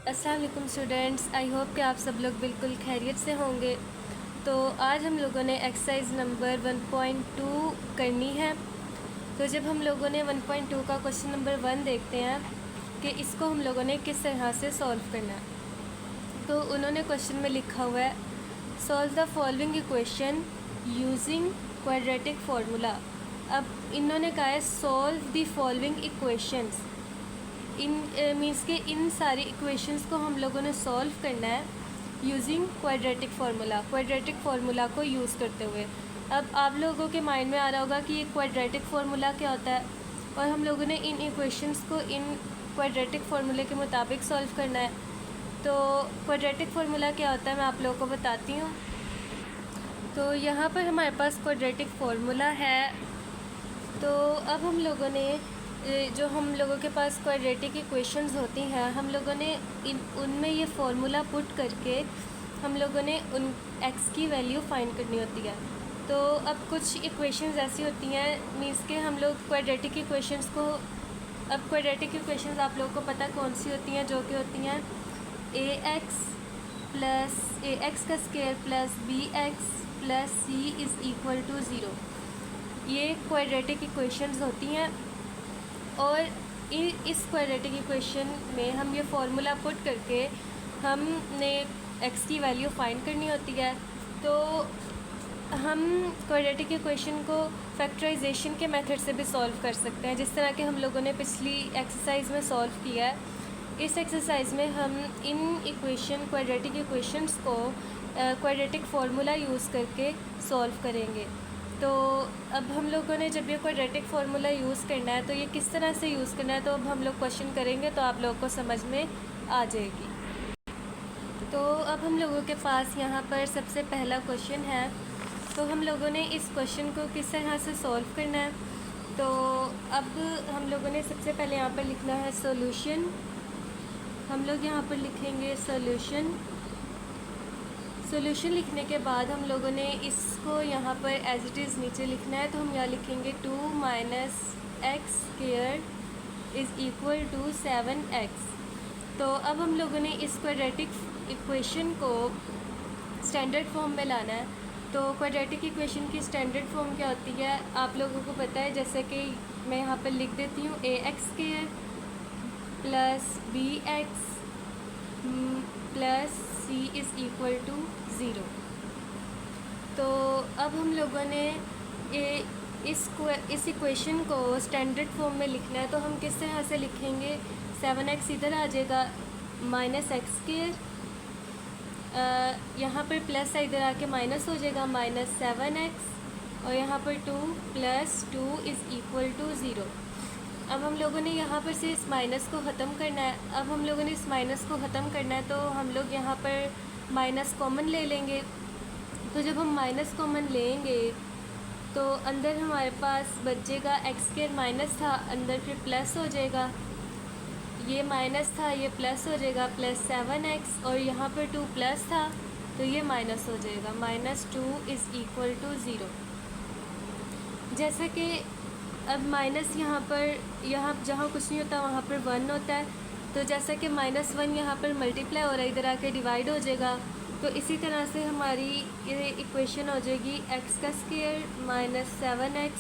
अस्सलाम वालेकुम students, I hope कि आप सब लोग बिल्कुल खैरियत से होंगे। तो आज हम लोगों ने एक्सरसाइज नंबर 1.2 करनी है। तो जब हम लोगों ने 1.2 का क्वेश्चन नंबर 1 देखते हैं कि इसको हम लोगों ने किस तरह से सॉल्व करना है, तो उन्होंने क्वेश्चन में लिखा हुआ है solve the following equation using quadratic formula. अब इन्होंने कहा है solve the following equations. In means के इन सारी इक्वेशंस को हम लोगों ने सॉल्व करना है यूजिंग क्वाड्रेटिक फार्मूला को यूज़ करते हुए। अब आप लोगों के माइंड में आ रहा होगा कि ये क्वाड्रेटिक फार्मूला क्या होता है, और हम लोगों ने इन इक्वेशंस को इन क्वाड्रेटिक फार्मूले के मुताबिक सॉल्व करना है। तो क्वाड्रेटिक फार्मूला क्या होता है मैं आप लोगों को बताती हूँ। तो यहाँ पर हमारे पास क्वाड्रेटिक फार्मूला है। तो अब हम लोगों ने जो हम लोगों के पास क्वाड्रेटिक इक्वेशंस होती हैं, हम लोगों ने उनमें ये फार्मूला पुट करके हम लोगों ने उन एक्स की वैल्यू फाइंड करनी होती है। तो अब कुछ इक्वेशंस ऐसी होती हैं मीन्स के हम लोग क्वाड्रेटिक इक्वेशंस को, अब क्वाड्रेटिक इक्वेशंस आप लोगों को पता कौन सी होती हैं, जो कि होती हैं ए एक्स का square plus B X plus C is equal to zero. ये क्वाड्रेटिक इक्वेशंस होती हैं, और इस क्वाड्रेटिक इक्वेशन में हम ये फार्मूला पुट करके हमने एक्स की वैल्यू फाइंड करनी होती है। तो हम क्वाड्रेटिक इक्वेशन को फैक्टराइजेशन के मेथड से भी सॉल्व कर सकते हैं, जिस तरह के हम लोगों ने पिछली एक्सरसाइज में सॉल्व किया है। इस एक्सरसाइज में हम इन क्वाड्रेटिक इक्वेशंस को क्वाड्रेटिक फार्मूला यूज़ करके सॉल्व करेंगे। तो अब हम लोगों ने जब ये क्वाड्रेटिक फार्मूला यूज़ करना है तो ये किस तरह से यूज़ करना है, तो अब हम लोग क्वेश्चन करेंगे तो आप लोगों को समझ में आ जाएगी। तो अब हम लोगों के पास यहाँ पर सबसे पहला क्वेश्चन है। तो हम लोगों ने इस क्वेश्चन को किस तरह से सॉल्व करना है, तो अब हम लोगों ने सबसे पहले यहाँ पर लिखना है सोल्यूशन। हम लोग यहाँ पर लिखेंगे सोल्यूशन लिखने के बाद हम लोगों ने इसको यहाँ पर एज इट इज़ नीचे लिखना है। तो हम यहाँ लिखेंगे 2 minus X square is equal to 7x। तो अब हम लोगों ने इस क्वाड्रेटिक इक्वेशन को स्टैंडर्ड फॉर्म में लाना है। तो क्वाड्रेटिक इक्वेशन की स्टैंडर्ड फॉर्म क्या होती है आप लोगों को पता है, जैसे कि मैं यहाँ पर लिख देती हूँ A X square plus B X plus C is equal to zero. तो अब हम लोगों ने इस इक्वेशन को स्टैंडर्ड फॉर्म में लिखना है। तो हम किस तरह से लिखेंगे, 7x इधर आ जाएगा माइनस एक्स स्क्वायर, यहाँ पर प्लस इधर आके माइनस हो जाएगा माइनस 7x, और यहाँ पर 2 plus 2 is equal to zero. अब हम लोगों ने यहाँ पर से इस माइनस को ख़त्म करना है। अब हम लोगों ने इस माइनस को ख़त्म करना है तो हम लोग यहाँ पर माइनस कॉमन ले लेंगे। तो जब हम माइनस कॉमन लेंगे तो अंदर हमारे पास बचेगा एक्स स्क्वायर, माइनस था अंदर फिर प्लस हो जाएगा, ये माइनस था ये प्लस हो जाएगा प्लस 7x, और यहाँ पर 2 प्लस था तो ये माइनस हो जाएगा -2 इज़ इक्वल टू ज़ीरो। जैसा कि अब माइनस यहाँ जहाँ कुछ नहीं होता वहाँ पर 1 होता है, तो जैसा कि -1 यहाँ पर मल्टीप्लाई हो रहा है इधर आके डिवाइड हो जाएगा। तो इसी तरह से हमारी ये इक्वेशन हो जाएगी एक्स का square minus 7x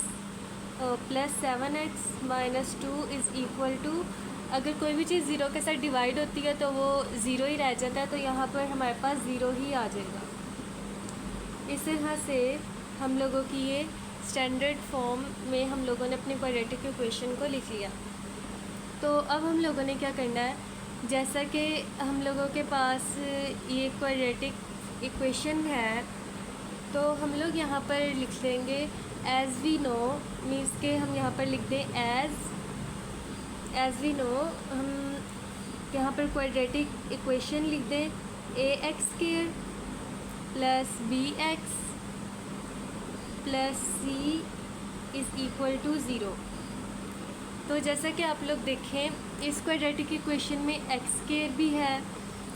plus 7x -2 is equal to, अगर कोई भी चीज़ ज़ीरो के साथ डिवाइड होती है तो वो ज़ीरो ही रह जाता है, तो यहाँ पर हमारे पास ज़ीरो ही आ जाएगा। इस तरह से हम लोगों की ये स्टैंडर्ड फॉर्म में हम लोगों ने अपनी क्वाड्रेटिक इक्वेशन को लिख लिया। तो अब हम लोगों ने क्या करना है, जैसा कि हम लोगों के पास ये क्वाड्रेटिक इक्वेशन है तो हम लोग यहाँ पर लिख लेंगे एज़ वी नो, मीन्स के हम यहाँ पर लिख दें एज़ वी नो, हम यहाँ पर क्वाड्रेटिक इक्वेशन लिख दें A X square plus B X plus C is equal to zero. तो जैसा कि आप लोग देखें इस क्वाड्रेटिक इक्वेशन में एक्स स्क्वायर भी है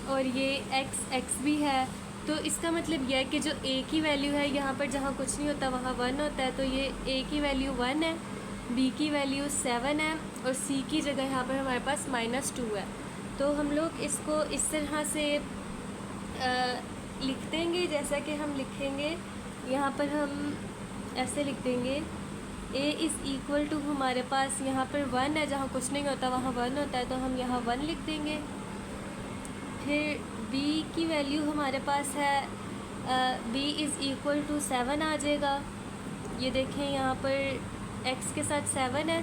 और ये एक्स भी है, तो इसका मतलब यह है कि जो ए की वैल्यू है यहाँ पर जहाँ कुछ नहीं होता वहाँ 1 होता है, तो ये ए की वैल्यू 1 है, बी की वैल्यू 7 है और सी की जगह यहाँ पर हमारे पास -2 है। तो हम लोग इसको इस तरह से लिख देंगे, जैसा कि हम लिखेंगे यहाँ पर हम ऐसे लिख देंगे a इज़ इक्वल टू, हमारे पास यहाँ पर 1 है, जहाँ कुछ नहीं होता वहाँ 1 होता है, तो हम यहाँ 1 लिख देंगे। फिर b की वैल्यू हमारे पास है b इज़ इक्वल टू 7 आ जाएगा। ये देखें यहाँ पर x के साथ 7 है,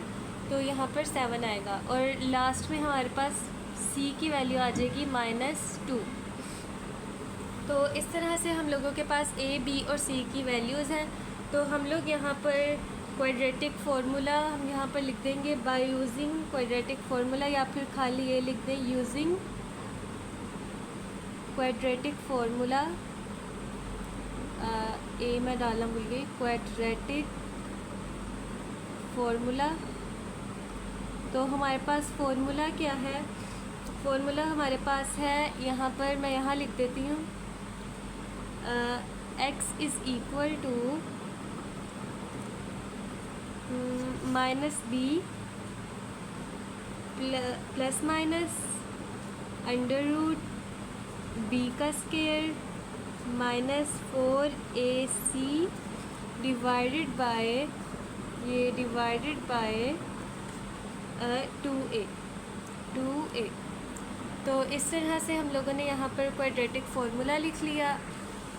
तो यहाँ पर 7 आएगा। और लास्ट में हमारे पास c की वैल्यू आ जाएगी -2। तो इस तरह से हम लोगों के पास a, b और c की वैल्यूज़ हैं। तो हम लोग यहाँ पर क्वाड्रेटिक फार्मूला हम यहाँ पर लिख देंगे बाय यूजिंग क्वाड्रेटिक फार्मूला, या फिर खाली ये लिख दें यूजिंग क्वाड्रेटिक फार्मूला। ए मैं डालना भूल गई, क्वाड्रेटिक फार्मूला। तो हमारे पास फार्मूला क्या है? फार्मूला हमारे पास है, यहाँ पर मैं यहाँ लिख देती हूँ x is equal to -b plus minus under root b का square -4ac divided by 2a। तो इस तरह से हम लोगों ने यहाँ पर क्वाड्रेटिक फार्मूला लिख लिया।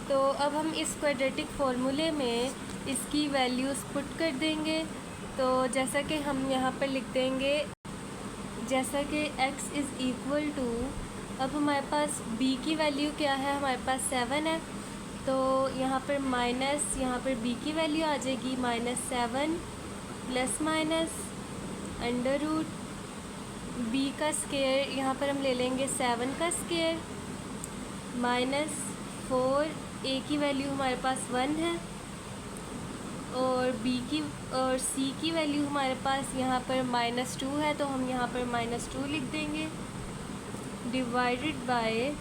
तो अब हम इस क्वाड्रेटिक फार्मूले में इसकी वैल्यूज़ पुट कर देंगे। तो जैसा कि हम यहाँ पर लिख देंगे, जैसा कि x इज़ इक्वल टू, अब हमारे पास b की वैल्यू क्या है? हमारे पास 7 है, तो यहाँ पर माइनस, यहाँ पर b की वैल्यू आ जाएगी -7 plus minus under root b का स्क्वायर, यहाँ पर हम ले लेंगे 7 का स्क्वायर -4, a की वैल्यू हमारे पास 1 है, और b की और c की वैल्यू हमारे पास यहाँ पर -2 है, तो हम यहाँ पर -2 लिख देंगे डिवाइडेड बाय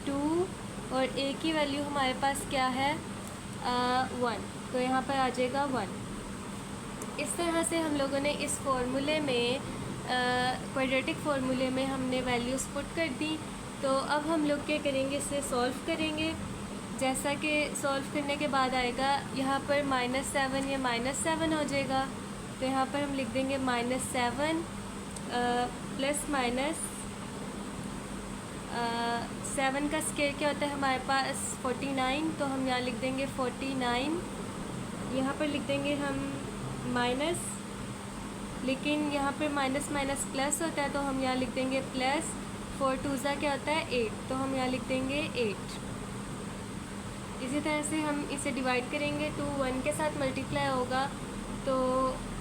2, और a की वैल्यू हमारे पास क्या है 1, तो यहाँ पर आ जाएगा 1। इस तरह से हम लोगों ने इस फॉर्मूले में क्वाड्रेटिक फार्मूले में हमने वैल्यूज़ पुट कर दी। तो अब हम लोग क्या करेंगे, इसे सॉल्व करेंगे। जैसा कि सॉल्व करने के बाद आएगा यहाँ पर -7, ये -7 हो जाएगा, तो यहाँ पर हम लिख देंगे -7 प्लस माइनस 7 का स्क्वायर क्या होता है हमारे पास 49, तो हम यहाँ लिख देंगे 49। यहाँ पर लिख देंगे हम माइनस, लेकिन यहाँ पर माइनस माइनस प्लस होता है, तो हम यहाँ लिख देंगे प्लस 4 2 क्या होता है 8, तो हम यहाँ लिख देंगे 8। इसी तरह से हम इसे डिवाइड करेंगे, 2 1 के साथ मल्टीप्लाई होगा, तो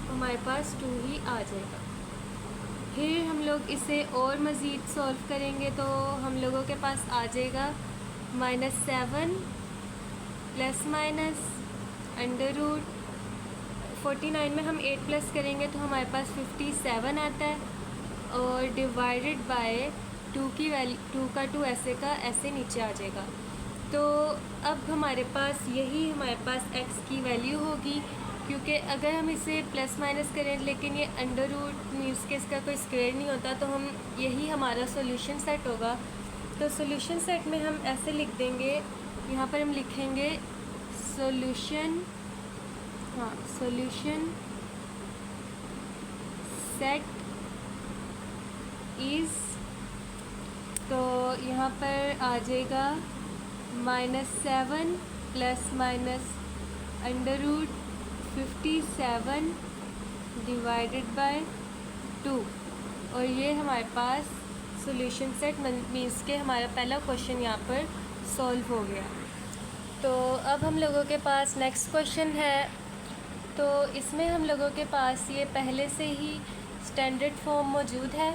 हमारे पास 2 ही आ जाएगा। फिर हम लोग इसे और मज़ीद सॉल्व करेंगे, तो हम लोगों के पास आ जाएगा -7 प्लस माइनस अंडर रूट 49 में हम 8 प्लस करेंगे, तो हमारे पास 57 आता है, और डिवाइडेड बाय 2 की वैल्यू 2 का 2 ऐसे का ऐसे नीचे आ जाएगा। तो अब हमारे पास यही हमारे पास x की वैल्यू होगी, क्योंकि अगर हम इसे प्लस माइनस करें, लेकिन ये अंडर रूट मीन्स के इसका कोई स्क्वायर नहीं होता, तो हम यही हमारा सॉल्यूशन सेट होगा। तो सॉल्यूशन सेट में हम ऐसे लिख देंगे, यहाँ पर हम लिखेंगे सॉल्यूशन, हाँ सॉल्यूशन सेट इज़, तो यहाँ पर आ जाएगा -7 plus minus under root 57 divided by 2, और ये हमारे पास सॉल्यूशन सेट मीन्स के हमारा पहला क्वेश्चन यहाँ पर सॉल्व हो गया। तो अब हम लोगों के पास नेक्स्ट क्वेश्चन है। तो इसमें हम लोगों के पास ये पहले से ही स्टैंडर्ड फॉर्म मौजूद है।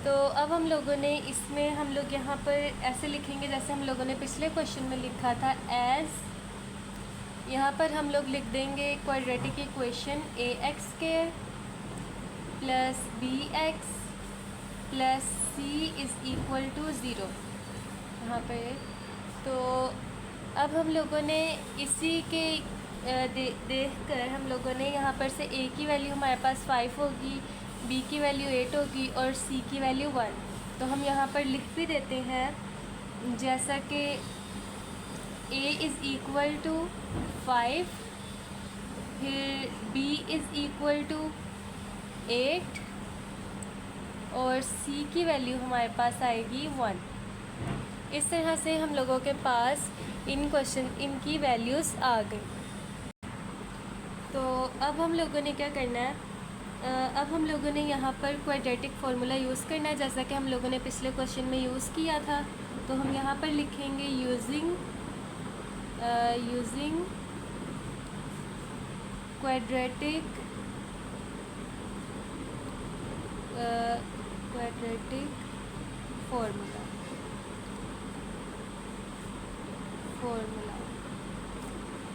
तो अब हम लोगों ने इसमें हम लोग यहाँ पर ऐसे लिखेंगे जैसे हम लोगों ने पिछले क्वेश्चन में लिखा था, एज़, यहाँ पर हम लोग लिख देंगे quadratic equation ax² plus bx plus c is equal to 0 यहाँ पर। तो अब हम लोगों ने इसी के देख कर हम लोगों ने यहाँ पर से a की वैल्यू हमारे पास 5 होगी, b की वैल्यू 8 होगी और c की वैल्यू 1। तो हम यहाँ पर लिख भी देते हैं, जैसा कि a इज़ इक्वल टू 5, फिर b इज़ इक्वल टू 8 और c की वैल्यू हमारे पास आएगी 1। इस तरह से हम लोगों के पास इनकी वैल्यूज़ आ गई। तो अब हम लोगों ने क्या करना है, अब हम लोगों ने यहाँ पर क्वाड्रेटिक फार्मूला यूज़ करना है, जैसा कि हम लोगों ने पिछले क्वेश्चन में यूज़ किया था। तो हम यहाँ पर लिखेंगे यूजिंग क्वाड्रेटिक फार्मूला।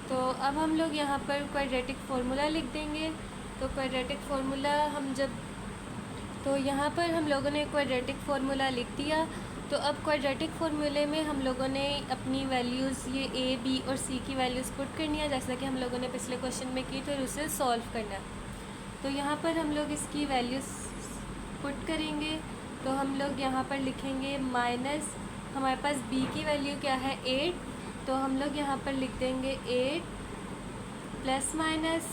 तो अब हम लोग यहाँ पर क्वाड्रेटिक फार्मूला लिख देंगे। तो क्वाड्रेटिक फार्मूला तो यहाँ पर हम लोगों ने क्वाड्रेटिक फार्मूला लिख दिया। तो अब क्वाड्रेटिक फार्मूले में हम लोगों ने अपनी वैल्यूज़ ये a, b और c की वैल्यूज़ पुट करनी है, जैसा कि हम लोगों ने पिछले क्वेश्चन में की, तो उसे सॉल्व करना है। तो यहाँ पर हम लोग इसकी वैल्यूज़ पुट करेंगे। तो हम लोग यहाँ पर लिखेंगे माइनस, हमारे पास b की वैल्यू क्या है 8, तो हम लोग यहाँ पर लिख देंगे 8 प्लस माइनस,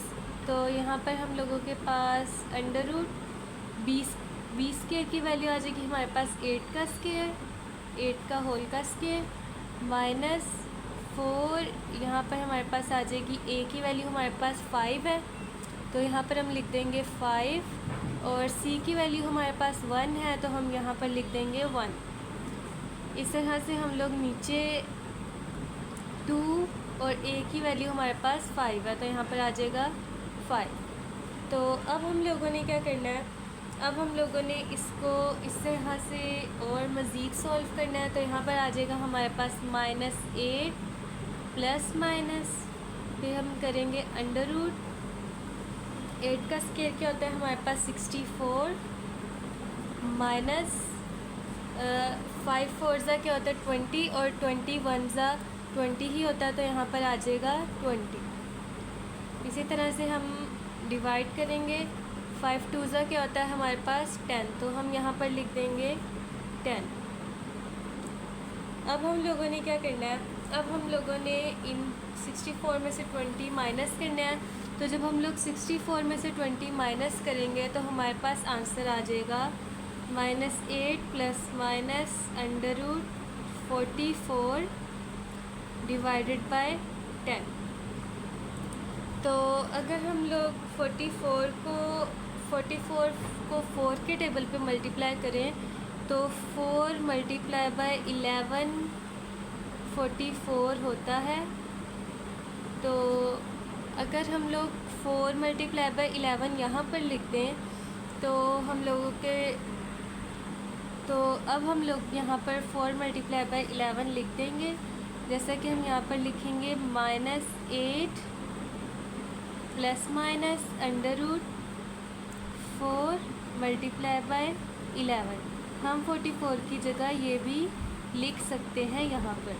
तो यहाँ पर हम लोगों के पास अंडर रूट 20 स्क्वायर की वैल्यू आ जाएगी हमारे पास 8 का स्क्वायर, 8 का होल का स्क्वायर माइनस 4, यहाँ पर हमारे पास आ जाएगी a की वैल्यू हमारे पास 5 है, तो यहाँ पर हम लिख देंगे 5 और c की वैल्यू हमारे पास 1 है, तो हम यहाँ पर लिख देंगे 1। इस तरह से हम लोग नीचे 2 और a की वैल्यू हमारे पास 5 है, तो यहाँ पर आ जाएगा 5। तो अब हम लोगों ने क्या करना है, अब हम लोगों ने इसको इस तरह से और मज़ीद सॉल्व करना है। तो यहाँ पर आ जाएगा हमारे पास -8 प्लस माइनस, फिर हम करेंगे अंडर रूट 8 का स्क्वायर क्या होता है हमारे पास 64 माइनस 5 4 ज़ा क्या होता है 20 और 21 ज़ा 20 ही होता है, तो यहाँ पर आ जाएगा 20। इसी तरह से हम डिवाइड करेंगे, 5 2 ज़ा क्या होता है हमारे पास 10, तो हम यहाँ पर लिख देंगे 10। अब हम लोगों ने क्या करना है, अब हम लोगों ने इन 64 में से 20 माइनस करना है। तो जब हम लोग 64 में से 20 माइनस करेंगे तो हमारे पास आंसर आ जाएगा -8 plus minus under root 44 divided by 10। तो अगर हम लोग 44 को 4 के टेबल पे मल्टीप्लाई करें तो 4 मल्टीप्लाई बाय 11 44 होता है। तो अगर हम लोग 4 मल्टीप्लाई बाय 11 यहाँ पर लिख दें तो हम लोगों के अब हम लोग यहाँ पर 4 मल्टीप्लाई बाय 11 लिख देंगे, जैसा कि हम यहाँ पर लिखेंगे -8 plus minus under root 4 multiply by 11। हम 44 की जगह ये भी लिख सकते हैं यहाँ पर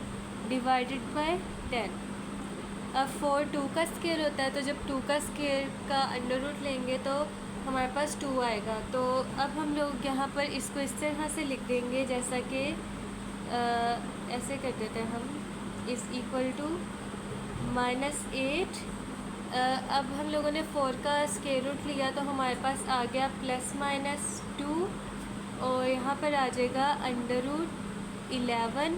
डिवाइडेड बाय 10। अब 4 2 का स्क्वायर होता है, तो जब 2 का स्क्वायर का अंडर रूट लेंगे तो हमारे पास 2 आएगा। तो अब हम लोग यहाँ पर इसको इस तरह से लिख देंगे, जैसा कि ऐसे कर देते हैं हम, इस इक्वल टू -8। अब हम लोगों ने 4 का स्क्वायर रूट लिया तो हमारे पास आ गया +-2 और यहाँ पर आ जाएगा अंडर रूट 11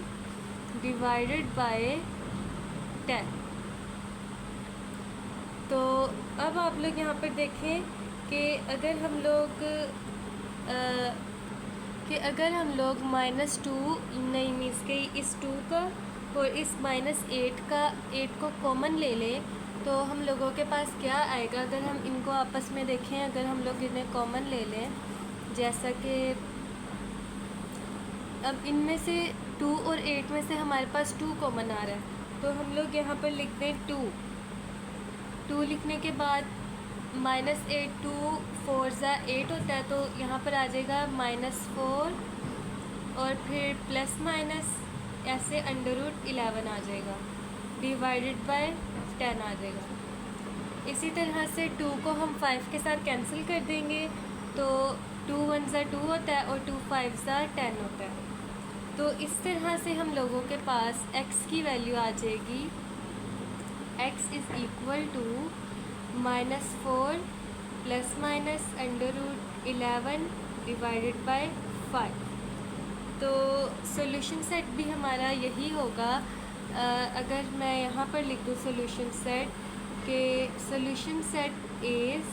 डिवाइडेड बाय 10। तो अब आप लोग यहाँ पर देखें कि अगर हम लोग -2 नहीं मीन्स के इस 2 का और इस -8 को कॉमन ले लें तो हम लोगों के पास क्या आएगा। अगर हम इनको आपस में देखें, अगर हम लोग इन्हें कॉमन ले लें, जैसा कि अब इनमें से 2 और 8 में से हमारे पास 2 कॉमन आ रहा है, तो हम लोग यहाँ पर लिखते हैं 2 लिखने के बाद -8 2 4 ज़ा 8 होता है, तो यहाँ पर आ जाएगा -4 और फिर प्लस माइनस ऐसे अंडर रूट 11 आ जाएगा डिवाइडेड बाय 10 आ जाएगा। इसी तरह से 2 को हम 5 के साथ कैंसिल कर देंगे, तो 2 1 ज़ा 2 होता है और 2 5 ज़ा 10 होता है। तो इस तरह से हम लोगों के पास x की वैल्यू आ जाएगी, x is equal to -4 plus minus √11 divided by 5। तो सॉल्यूशन सेट भी हमारा यही होगा। अगर मैं यहाँ पर लिख दूँ सॉल्यूशन सेट के सॉल्यूशन सेट इज़,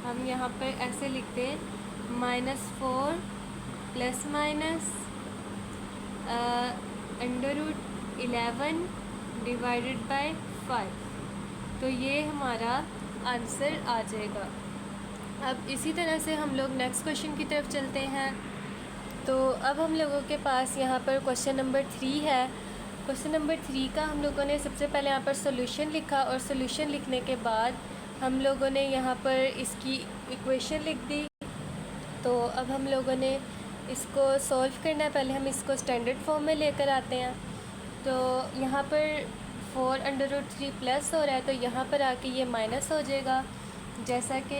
हम यहाँ पर ऐसे लिखते हैं -4 प्लस माइनस √11 डिवाइडेड बाय 5। तो ये हमारा आंसर आ जाएगा। अब इसी तरह से हम लोग नेक्स्ट क्वेश्चन की तरफ चलते हैं। तो अब हम लोगों के पास यहाँ पर क्वेश्चन नंबर 3 है। क्वेश्चन नंबर 3 का हम लोगों ने सबसे पहले यहाँ पर सॉल्यूशन लिखा और सॉल्यूशन लिखने के बाद हम लोगों ने यहाँ पर इसकी इक्वेशन लिख दी। तो अब हम लोगों ने इसको सॉल्व करना है। पहले हम इसको स्टैंडर्ड फॉर्म में लेकर आते हैं। तो यहाँ पर 4√3 प्लस हो रहा है, तो यहाँ पर आके ये माइनस हो जाएगा। जैसा कि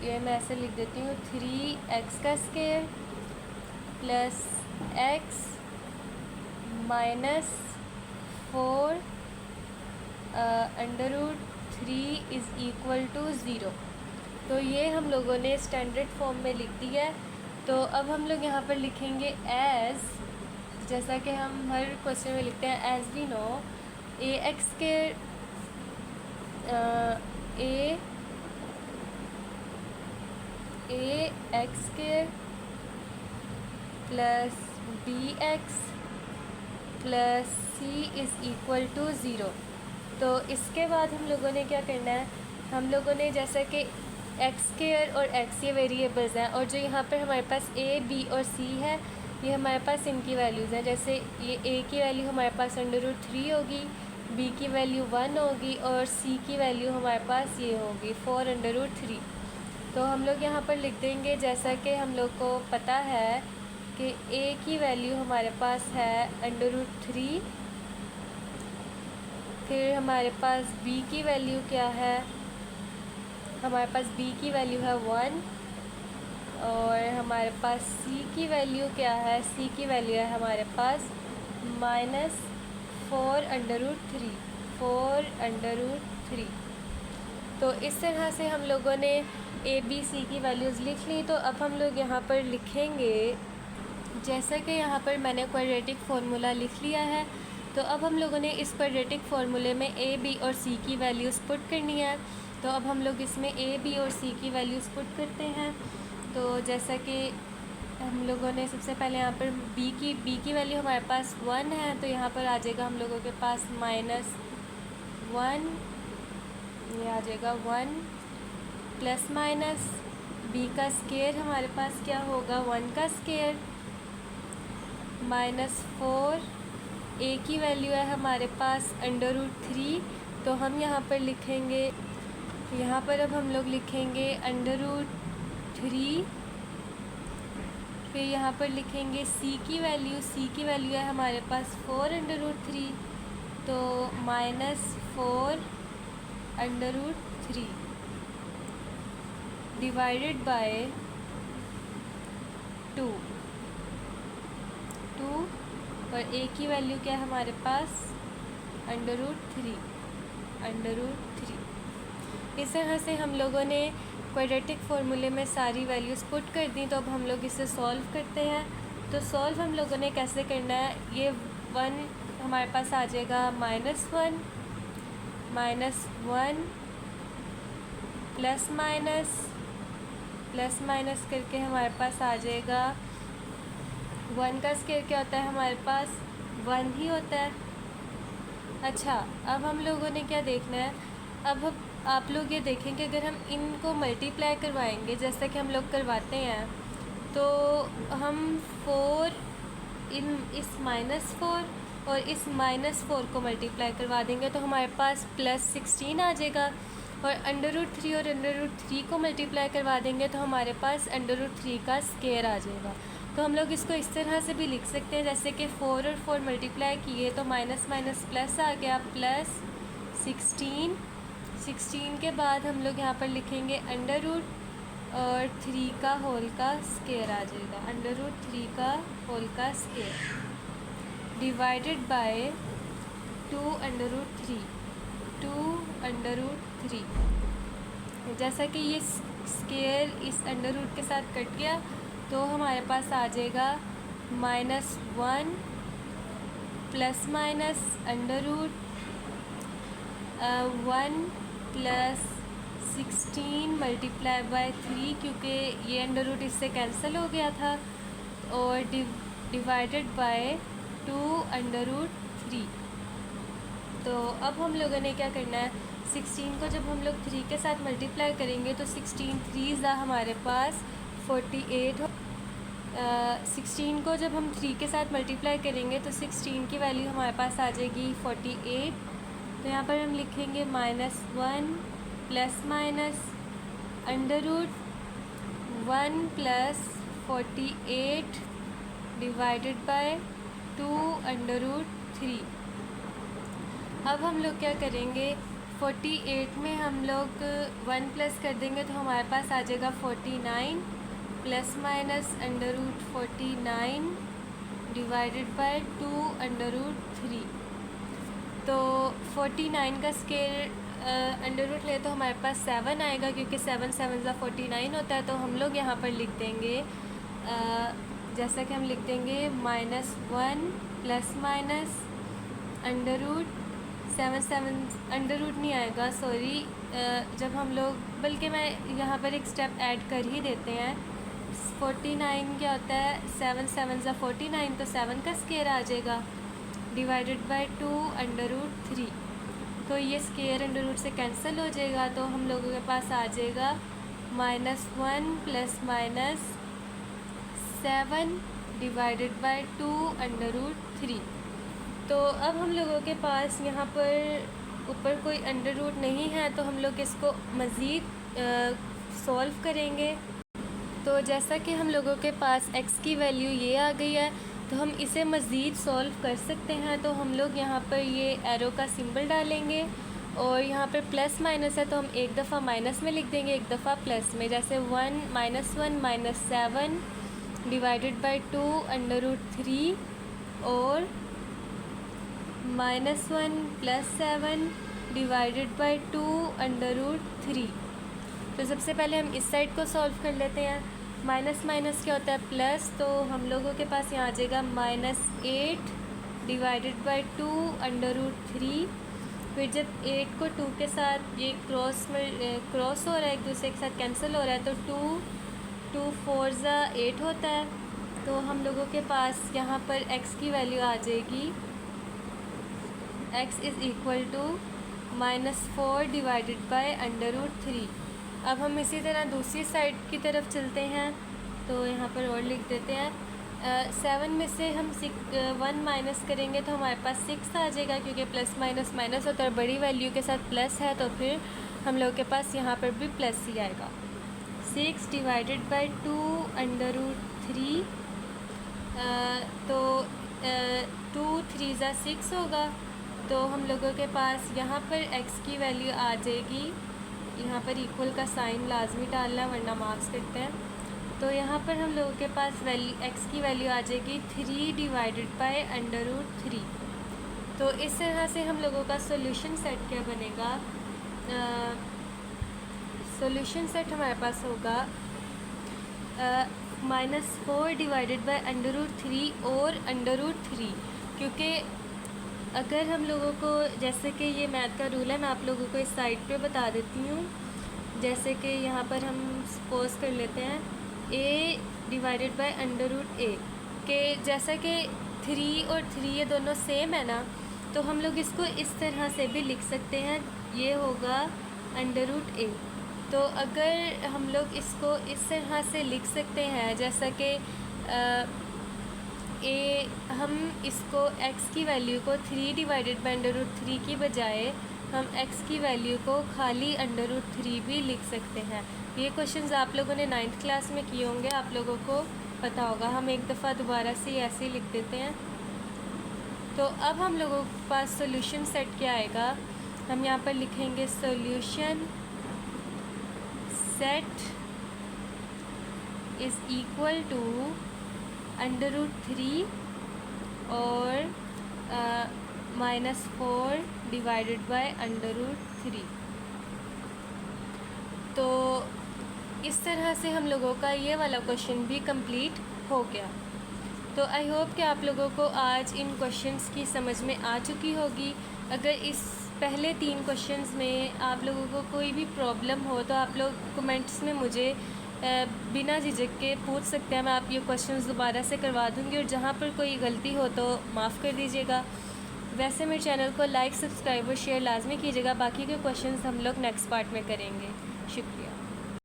ये मैं ऐसे लिख देती हूँ 3x का square plus x minus 4 √3 is equal to 0। तो ये हम लोगों ने स्टैंडर्ड फॉर्म में लिख दिया है। तो अब हम लोग यहाँ पर लिखेंगे एज़, जैसा कि हम हर क्वेश्चन में लिखते हैं, as we know ax square ax square plus bx plus c is equal to 0। तो इसके बाद हम लोगों ने क्या करना है, हम लोगों ने जैसा कि एक्स स्क्वायर और x ये वेरिएबल्स हैं, और जो यहाँ पर हमारे पास a, b और c है, ये हमारे पास इनकी वैल्यूज़ हैं। जैसे ये a की वैल्यू हमारे पास √3 होगी, b की वैल्यू 1 होगी और c की वैल्यू हमारे पास ये होगी 4√3। तो हम लोग यहाँ पर लिख देंगे, जैसा कि हम लोग को पता है कि a की वैल्यू हमारे पास है √3, फिर हमारे पास b की वैल्यू क्या है, हमारे पास b की वैल्यू है 1, और हमारे पास c की वैल्यू क्या है, c की वैल्यू है हमारे पास -4√3। तो इस तरह से हम लोगों ने a b c की वैल्यूज़ लिख ली। तो अब हम लोग यहाँ पर लिखेंगे, जैसा कि यहाँ पर मैंने क्वाड्रेटिक फार्मूला लिख लिया है। तो अब हम लोगों ने इस क्वाड्रेटिक फार्मूले में a b और c की वैल्यूज़ पुट करनी है। तो अब हम लोग इसमें a b और c की वैल्यूज़ पुट करते हैं। तो जैसा कि हम लोगों ने सबसे पहले यहाँ पर b की वैल्यू हमारे पास 1 है, तो यहाँ पर आ जाएगा हम लोगों के पास -1, ये आ जाएगा 1 प्लस माइनस b का स्क्वायर हमारे पास क्या होगा 1 का स्क्वायर -4, a की वैल्यू है हमारे पास √3। तो हम यहाँ पर लिखेंगे, यहाँ पर अब हम लोग लिखेंगे √3, फिर यहाँ पर लिखेंगे c की वैल्यू है हमारे पास 4√3, तो -4√3 डिवाइडेड बाय 2 और a की वैल्यू क्या है हमारे पास √3। इस तरह से हम लोगों ने क्वाड्रेटिक फार्मूले में सारी वैल्यूज़ पुट कर दी। तो अब हम लोग इसे सॉल्व करते हैं। तो सॉल्व हम लोगों ने कैसे करना है, ये 1 हमारे पास आ जाएगा -1 प्लस माइनस करके हमारे पास आ जाएगा 1 का स्क्वायर क्या होता है हमारे पास 1 ही होता है। अच्छा, अब हम लोगों ने क्या देखना है, अब आप लोग ये देखें कि अगर हम इनको मल्टीप्लाई करवाएंगे जैसा कि हम लोग करवाते हैं, तो हम इस -4 और इस -4 को मल्टीप्लाई करवा देंगे तो हमारे पास +16 आ जाएगा, और √3 और √3 को मल्टीप्लाई करवा देंगे तो हमारे पास √3 का स्क्वायर आ जाएगा। तो हम लोग इसको इस तरह से भी लिख सकते हैं, जैसे कि 4 और 4 मल्टीप्लाई किए तो माइनस माइनस प्लस आ गया, +16 के बाद हम लोग यहाँ पर लिखेंगे और 3 का होल का स्क्वायर आ जाएगा, √3 का होल का स्क्वायर डिवाइडेड बाय 2√3 2√3। जैसा कि ये स्क्वायर इस √, के साथ कट गया तो हमारे पास आ जाएगा -1 प्लस माइनस √1 + 16 मल्टीप्लाई बाय 3, क्योंकि ये √ इससे कैंसिल हो गया था, और डिवाइडेड बाय 2√3। तो अब हम लोगों ने क्या करना है, 16 को जब हम लोग 3 के साथ मल्टीप्लाई करेंगे तो 16 3 हमारे पास 48 हो। 16 को जब हम 3 के साथ मल्टीप्लाई करेंगे तो 16 की वैल्यू हमारे पास आ जाएगी 48। तो यहाँ पर हम लिखेंगे -1 प्लस माइनस √1 + 48 डिवाइडेड बाय 2√3। अब हम लोग क्या करेंगे, 48 में हम लोग 1 प्लस कर देंगे तो हमारे पास आ जाएगा 49 प्लस माइनस √49 डिवाइडेड बाय 2√3। तो 49 का स्क्वायर √ ले तो हमारे पास 7 आएगा, क्योंकि 7 7 × 49 होता है। तो हम लोग यहाँ पर लिख देंगे जैसा कि हम लिख देंगे -1 प्लस माइनस √7 7 √ नहीं आएगा, सॉरी। जब हम लोग, बल्कि मैं यहाँ पर एक स्टेप ऐड कर ही देते हैं। 49 क्या होता है, 7 7 × 49, तो 7 का स्क्वायर आ जाएगा डिवाइडेड बाय 2√3। तो ये स्क्वायर √ से कैंसिल हो जाएगा, तो हम लोगों के पास आ जाएगा -1 प्लस माइनस 7 डिवाइडेड बाय 2√3। तो अब हम लोगों के पास यहाँ पर ऊपर कोई √ नहीं है, तो हम लोग इसको मज़ीद सॉल्व करेंगे। तो जैसा कि हम लोगों के पास x की वैल्यू ये आ गई है, तो हम इसे मज़ीद सॉल्व कर सकते हैं। तो हम लोग यहाँ पर ये एरो का सिंबल डालेंगे, और यहाँ पर प्लस माइनस है तो हम एक दफ़ा माइनस में लिख देंगे, एक दफ़ा प्लस में। जैसे 1 -1 -7 डिवाइडेड बाय 2√3 और -1 + 7 डिवाइडेड बाय 2√3। तो सबसे पहले हम इस साइड को सॉल्व कर लेते हैं। माइनस माइनस क्या होता है, प्लस। तो हम लोगों के पास यहाँ आ जाएगा -8 डिवाइडेड बाय 2√3। फिर जब 8 को 2 के साथ ये क्रॉस हो रहा है, एक दूसरे के साथ कैंसिल हो रहा है, तो 2 4 × 8 होता है। तो हम लोगों के पास यहाँ पर x की वैल्यू आ जाएगी, x = -4 डिवाइडेड बाय √3। अब हम इसी तरह दूसरी साइड की तरफ चलते हैं, तो यहाँ पर और लिख देते हैं। 7 में से हम 1 माइनस करेंगे तो हमारे पास 6 आ जाएगा, क्योंकि प्लस माइनस माइनस होता है, बड़ी वैल्यू के साथ प्लस है, तो फिर हम लोग के पास यहाँ पर भी प्लस ही आएगा। 6 डिवाइडेड बाय 2√3। तो 2 3 × 6 होगा। तो हम लोगों के पास यहाँ पर x की वैल्यू आ जाएगी, यहाँ पर इक्वल का साइन लाजमी डालना है वरना मार्क्स कटते हैं। तो यहाँ पर हम लोगों के पास x की वैल्यू आ जाएगी 3 डिवाइडेड बाय √3। तो इस तरह से हम लोगों का सॉल्यूशन सेट क्या बनेगा, सॉल्यूशन सेट हमारे पास होगा -4 डिवाइडेड बाय √3 और √3, क्योंकि अगर हम लोगों को, जैसे कि ये मैथ का रूल है, मैं आप लोगों को इस साइड पे बता देती हूँ। जैसे कि यहाँ पर हम सपोज कर लेते हैं a डिवाइडेड बाय √a, के जैसा कि 3 और 3 ये दोनों सेम है ना, तो हम लोग इसको इस तरह से भी लिख सकते हैं, ये होगा √a। तो अगर हम लोग इसको इस तरह से लिख सकते हैं, जैसा कि हम इसको x की वैल्यू को 3 डिवाइडेड बाय √3 की बजाय हम x की वैल्यू को खाली √3 भी लिख सकते हैं। ये क्वेश्चंस आप लोगों ने 9th क्लास में किए होंगे, आप लोगों को पता होगा। हम एक दफ़ा दोबारा से ऐसे ही लिख देते हैं। तो अब हम लोगों के पास सॉल्यूशन सेट क्या आएगा, हम यहाँ पर लिखेंगे solution set is equal to √3 और -4 डिवाइडेड बाय √3। तो इस तरह से हम लोगों का ये वाला क्वेश्चन भी कंप्लीट हो गया। तो आई होप कि आप लोगों को आज इन क्वेश्चंस की समझ में आ चुकी होगी। अगर इस पहले 3 क्वेश्चंस में आप लोगों को कोई भी प्रॉब्लम हो तो आप लोग कमेंट्स में मुझे बिना झिझक के पूछ सकते हैं। मैं आप ये क्वेश्चंस दोबारा से करवा दूँगी और जहाँ पर कोई गलती हो तो माफ़ कर दीजिएगा। वैसे मेरे चैनल को लाइक, सब्सक्राइब और शेयर लाजमी कीजिएगा। बाकी के क्वेश्चंस हम लोग नेक्स्ट पार्ट में करेंगे। शुक्रिया।